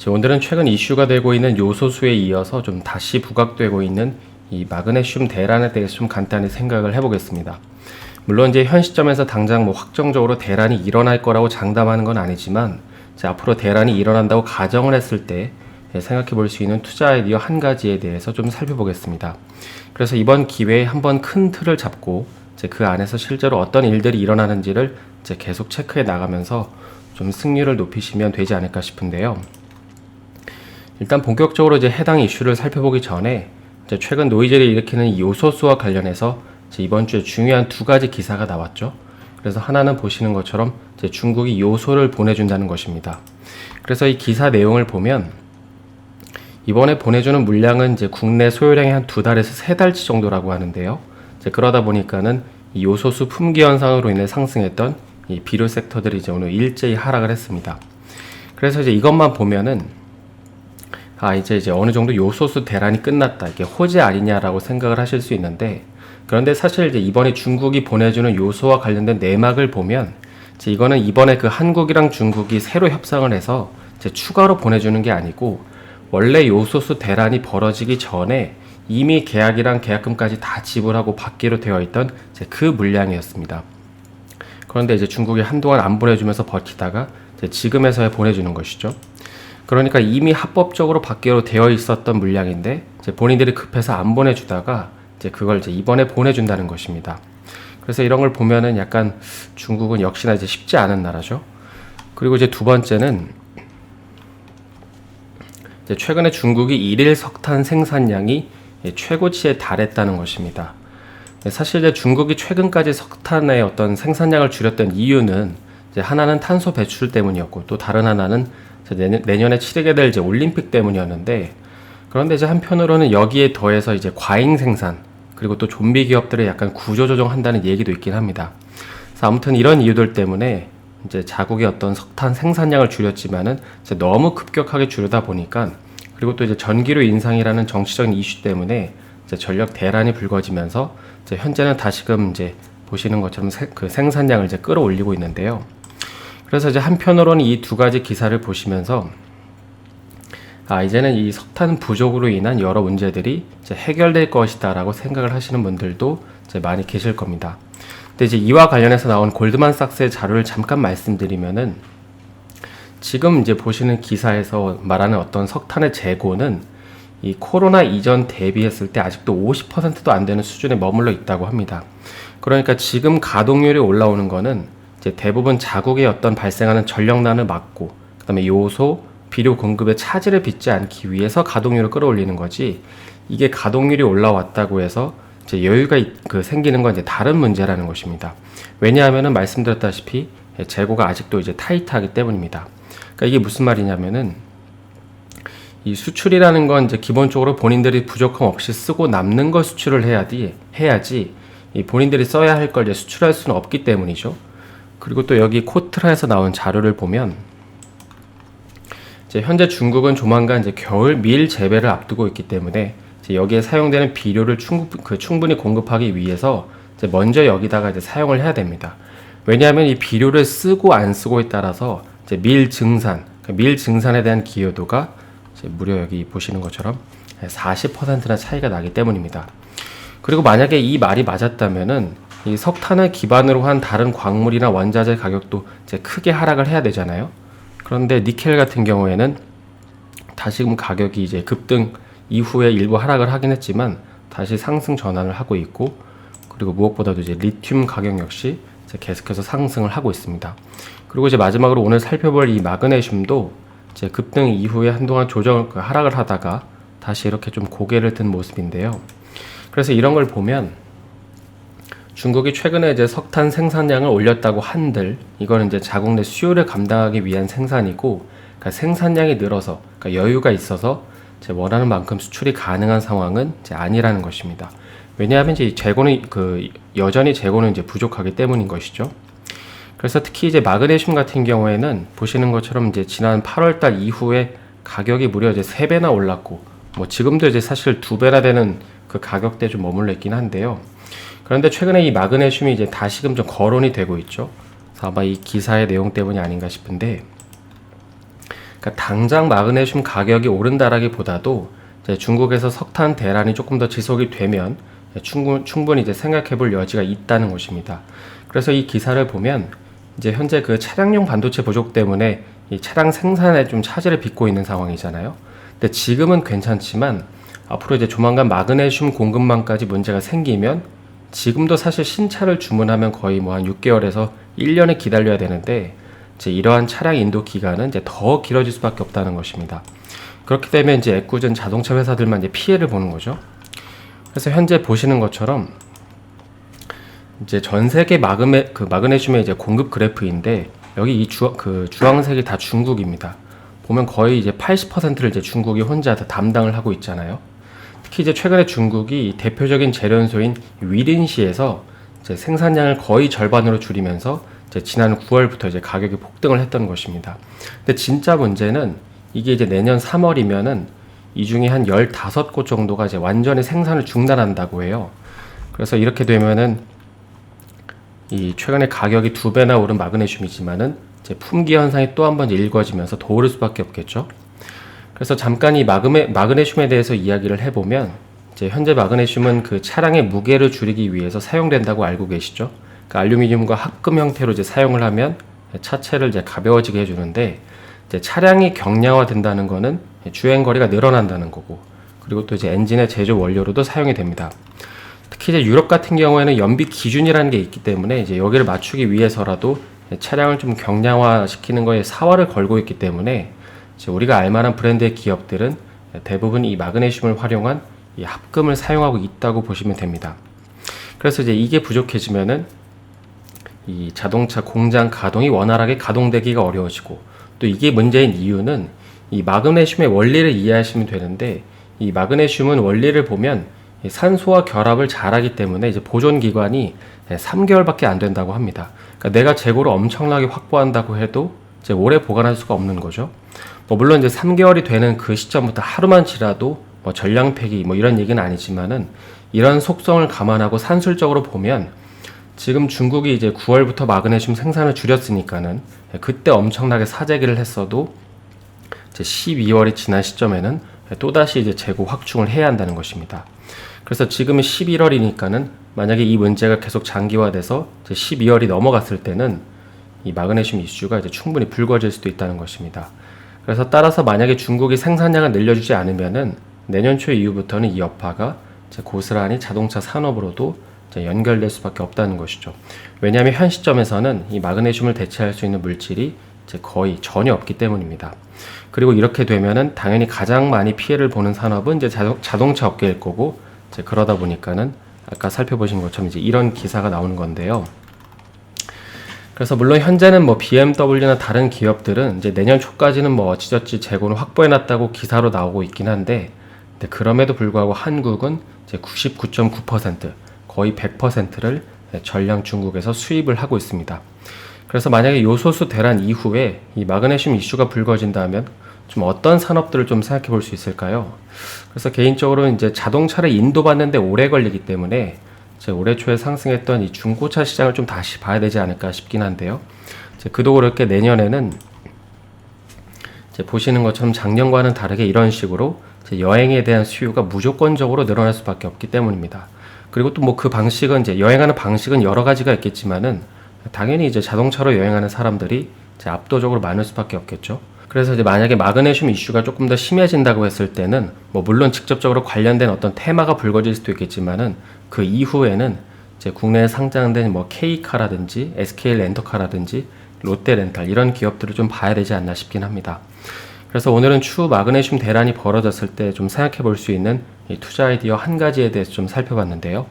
오늘은 최근 이슈가 되고 있는 요소수에 이어서 좀 다시 부각되고 있는 이 마그네슘 대란에 대해서 좀 간단히 생각을 해보겠습니다. 물론 이제 현 시점에서 당장 확정적으로 대란이 일어날 거라고 장담하는 건 아니지만 앞으로 대란이 일어난다고 가정을 했을 때 생각해 볼 수 있는 투자 아이디어 한 가지에 대해서 좀 살펴보겠습니다. 그래서 이번 기회에 한번 큰 틀을 잡고 그 안에서 실제로 어떤 일들이 일어나는지를 계속 체크해 나가면서 좀 승률을 높이시면 되지 않을까 싶은데요. 일단 본격적으로 해당 이슈를 살펴보기 전에 최근 노이즈를 일으키는 이 요소수와 관련해서 이번 주에 중요한 두 가지 기사가 나왔죠. 그래서 하나는 보시는 것처럼 중국이 요소를 보내준다는 것입니다. 그래서 이 기사 내용을 보면 이번에 보내주는 물량은 국내 소요량의 한 2달에서 3달치 정도라고 하는데요. 그러다 보니까는 이 요소수 품귀 현상으로 인해 상승했던 이 비료 섹터들이 오늘 일제히 하락을 했습니다. 그래서 이것만 보면은 이제 어느 정도 요소수 대란이 끝났다, 이게 호재 아니냐라고 생각을 하실 수 있는데, 그런데 사실 이번에 중국이 보내주는 요소와 관련된 내막을 보면 이거는 이번에 한국이랑 중국이 새로 협상을 해서 추가로 보내주는 게 아니고 원래 요소수 대란이 벌어지기 전에 이미 계약이랑 계약금까지 다 지불하고 받기로 되어 있던 그 물량이었습니다. 그런데 중국이 한동안 안 보내주면서 버티다가 지금에서야 보내주는 것이죠. 그러니까 이미 합법적으로 받기로 되어 있었던 물량인데 본인들이 급해서 안 보내주다가 그걸 이번에 보내준다는 것입니다. 그래서 이런 걸 보면은 약간 중국은 역시나 쉽지 않은 나라죠. 그리고 두 번째는 최근에 중국이 일일 석탄 생산량이 최고치에 달했다는 것입니다. 사실 중국이 최근까지 석탄의 어떤 생산량을 줄였던 이유는 하나는 탄소 배출 때문이었고, 또 다른 하나는 내년에 치르게 될 올림픽 때문이었는데, 그런데 한편으로는 여기에 더해서 과잉 생산, 그리고 또 좀비 기업들을 약간 구조조정한다는 얘기도 있긴 합니다. 그래서 아무튼 이런 이유들 때문에 자국의 어떤 석탄 생산량을 줄였지만은 너무 급격하게 줄이다 보니까, 그리고 또 전기료 인상이라는 정치적인 이슈 때문에 전력 대란이 불거지면서 현재는 다시금 보시는 것처럼 그 생산량을 끌어올리고 있는데요. 그래서 한편으로는 이 두 가지 기사를 보시면서 이제는 이 석탄 부족으로 인한 여러 문제들이 해결될 것이다 라고 생각을 하시는 분들도 많이 계실 겁니다. 근데 이와 관련해서 나온 골드만삭스의 자료를 잠깐 말씀드리면은, 지금 보시는 기사에서 말하는 어떤 석탄의 재고는 이 코로나 이전 대비했을 때 아직도 50%도 안 되는 수준에 머물러 있다고 합니다. 그러니까 지금 가동률이 올라오는 거는 대부분 자국의 어떤 발생하는 전력난을 막고, 그 다음에 요소, 비료 공급에 차질을 빚지 않기 위해서 가동률을 끌어올리는 거지, 이게 가동률이 올라왔다고 해서 여유가 생기는 건 다른 문제라는 것입니다. 왜냐하면은 말씀드렸다시피 재고가 아직도 타이트하기 때문입니다. 그러니까 이게 무슨 말이냐면은, 이 수출이라는 건 기본적으로 본인들이 부족함 없이 쓰고 남는 걸 수출을 해야지 이 본인들이 써야 할 걸 수출할 수는 없기 때문이죠. 그리고 또 여기 코트라에서 나온 자료를 보면 현재 중국은 조만간 겨울 밀 재배를 앞두고 있기 때문에 여기에 사용되는 비료를 충분히 공급하기 위해서 먼저 여기다가 사용을 해야 됩니다. 왜냐하면 이 비료를 쓰고 안 쓰고에 따라서 밀 증산에 대한 기여도가 무려 여기 보시는 것처럼 40%나 차이가 나기 때문입니다. 그리고 만약에 이 말이 맞았다면은 이 석탄을 기반으로 한 다른 광물이나 원자재 가격도 크게 하락을 해야 되잖아요. 그런데 니켈 같은 경우에는 다시금 가격이 급등 이후에 일부 하락을 하긴 했지만 다시 상승 전환을 하고 있고, 그리고 무엇보다도 리튬 가격 역시 계속해서 상승을 하고 있습니다. 그리고 마지막으로 오늘 살펴볼 이 마그네슘도 급등 이후에 한동안 하락을 하다가 다시 이렇게 좀 고개를 든 모습인데요. 그래서 이런 걸 보면 중국이 최근에 석탄 생산량을 올렸다고 한들 이거는 자국 내 수요를 감당하기 위한 생산이고, 그러니까 생산량이 늘어서, 그러니까 여유가 있어서 원하는 만큼 수출이 가능한 상황은 아니라는 것입니다. 왜냐하면 재고는 여전히 재고는 부족하기 때문인 것이죠. 그래서 특히 마그네슘 같은 경우에는 보시는 것처럼 지난 8월달 이후에 가격이 무려 3배나 올랐고, 지금도 사실 2배나 되는 그 가격대에 좀 머물러 있긴 한데요. 그런데 최근에 이 마그네슘이 다시금 좀 거론이 되고 있죠. 그래서 아마 이 기사의 내용 때문이 아닌가 싶은데, 그러니까 당장 마그네슘 가격이 오른다라기보다도 이제 중국에서 석탄 대란이 조금 더 지속이 되면 충분히 이제 생각해 볼 여지가 있다는 것입니다. 그래서 이 기사를 보면 이제 현재 그 차량용 반도체 부족 때문에 이 차량 생산에 좀 차질을 빚고 있는 상황이잖아요. 근데 지금은 괜찮지만 앞으로 이제 조만간 마그네슘 공급망까지 문제가 생기면 지금도 사실 신차를 주문하면 거의 뭐 한 6개월에서 1년을 기다려야 되는데 이제 이러한 차량 인도 기간은 이제 더 길어질 수밖에 없다는 것입니다. 그렇게 되면 이제 애꿎은 자동차 회사들만 이제 피해를 보는 거죠. 그래서 현재 보시는 것처럼 이제 전 세계 마그네슘의 이제 공급 그래프인데 여기 이 주황색이 다 중국입니다. 보면 거의 이제 80%를 이제 중국이 혼자 다 담당을 하고 있잖아요. 특히 이제 최근에 중국이 대표적인 재련소인 위린시에서 이제 생산량을 거의 절반으로 줄이면서 이제 지난 9월부터 이제 가격이 폭등을 했던 것입니다. 근데 진짜 문제는 이게 이제 내년 3월이면은 이 중에 한 15곳 정도가 이제 완전히 생산을 중단한다고 해요. 그래서 이렇게 되면은 이 최근에 가격이 2배나 오른 마그네슘이지만은 이제 품귀 현상이 또 한 번 일궈지면서 더 오를 수밖에 없겠죠. 그래서 잠깐 이 마그네슘에 대해서 이야기를 해보면 이제 현재 마그네슘은 그 차량의 무게를 줄이기 위해서 사용된다고 알고 계시죠. 그 알루미늄과 합금 형태로 이제 사용을 하면 차체를 이제 가벼워지게 해주는데 이제 차량이 경량화된다는 거는 주행 거리가 늘어난다는 거고 그리고 또 이제 엔진의 제조 원료로도 사용이 됩니다. 특히 이제 유럽 같은 경우에는 연비 기준이라는 게 있기 때문에 이제 여기를 맞추기 위해서라도 차량을 좀 경량화 시키는 거에 사활을 걸고 있기 때문에 이제 우리가 알만한 브랜드의 기업들은 대부분 이 마그네슘을 활용한 이 합금을 사용하고 있다고 보시면 됩니다. 그래서 이제 이게 부족해지면은 이 자동차 공장 가동이 원활하게 가동되기가 어려워지고 또 이게 문제인 이유는 이 마그네슘의 원리를 이해하시면 되는데 이 마그네슘은 원리를 보면 산소와 결합을 잘하기 때문에 이제 보존 기간이 3개월밖에 안 된다고 합니다. 그러니까 내가 재고를 엄청나게 확보한다고 해도 이제 오래 보관할 수가 없는 거죠. 물론 이제 3개월이 되는 그 시점부터 하루만 지나도 전량 폐기 이런 얘기는 아니지만은 이런 속성을 감안하고 산술적으로 보면 지금 중국이 이제 9월부터 마그네슘 생산을 줄였으니까는 그때 엄청나게 사재기를 했어도 이제 12월이 지난 시점에는 또다시 이제 재고 확충을 해야 한다는 것입니다. 그래서 지금이 11월이니까는 만약에 이 문제가 계속 장기화돼서 이제 12월이 넘어갔을 때는 이 마그네슘 이슈가 이제 충분히 불거질 수도 있다는 것입니다. 그래서 따라서 만약에 중국이 생산량을 늘려주지 않으면은 내년 초 이후부터는 이 여파가 이제 고스란히 자동차 산업으로도 이제 연결될 수밖에 없다는 것이죠. 왜냐하면 현 시점에서는 이 마그네슘을 대체할 수 있는 물질이 이제 거의 전혀 없기 때문입니다. 그리고 이렇게 되면은 당연히 가장 많이 피해를 보는 산업은 이제 자동차 업계일 거고 이제 그러다 보니까는 아까 살펴보신 것처럼 이제 이런 기사가 나오는 건데요. 그래서 물론 현재는 BMW나 다른 기업들은 이제 내년 초까지는 어찌저찌 재고는 확보해놨다고 기사로 나오고 있긴 한데, 근데 그럼에도 불구하고 한국은 이제 99.9% 거의 100%를 전량 중국에서 수입을 하고 있습니다. 그래서 만약에 요소수 대란 이후에 이 마그네슘 이슈가 불거진다면 좀 어떤 산업들을 좀 생각해 볼 수 있을까요? 그래서 개인적으로 이제 자동차를 인도받는데 오래 걸리기 때문에 이제 올해 초에 상승했던 이 중고차 시장을 좀 다시 봐야 되지 않을까 싶긴 한데요. 이제 그도 그렇게 내년에는 이제 보시는 것처럼 작년과는 다르게 이런 식으로 이제 여행에 대한 수요가 무조건적으로 늘어날 수밖에 없기 때문입니다. 그리고 또 그 방식은 이제 여행하는 방식은 여러 가지가 있겠지만은 당연히 이제 자동차로 여행하는 사람들이 이제 압도적으로 많을 수밖에 없겠죠. 그래서 이제 만약에 마그네슘 이슈가 조금 더 심해진다고 했을 때는 물론 직접적으로 관련된 어떤 테마가 불거질 수도 있겠지만은 그 이후에는 이제 국내에 상장된 K카라든지 SK 렌터카라든지 롯데렌탈 이런 기업들을 좀 봐야 되지 않나 싶긴 합니다. 그래서 오늘은 추후 마그네슘 대란이 벌어졌을 때 좀 생각해 볼 수 있는 이 투자 아이디어 한 가지에 대해서 좀 살펴봤는데요.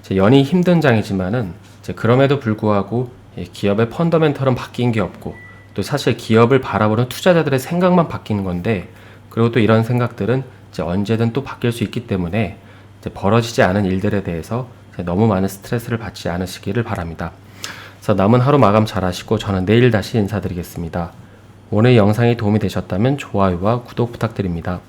이제 연이 힘든 장이지만은 이제 그럼에도 불구하고 기업의 펀더멘털은 바뀐 게 없고 또 사실 기업을 바라보는 투자자들의 생각만 바뀌는 건데, 그리고 또 이런 생각들은 이제 언제든 또 바뀔 수 있기 때문에 이제 벌어지지 않은 일들에 대해서 이제 너무 많은 스트레스를 받지 않으시기를 바랍니다. 그래서 남은 하루 마감 잘 하시고 저는 내일 다시 인사드리겠습니다. 오늘 영상이 도움이 되셨다면 좋아요와 구독 부탁드립니다.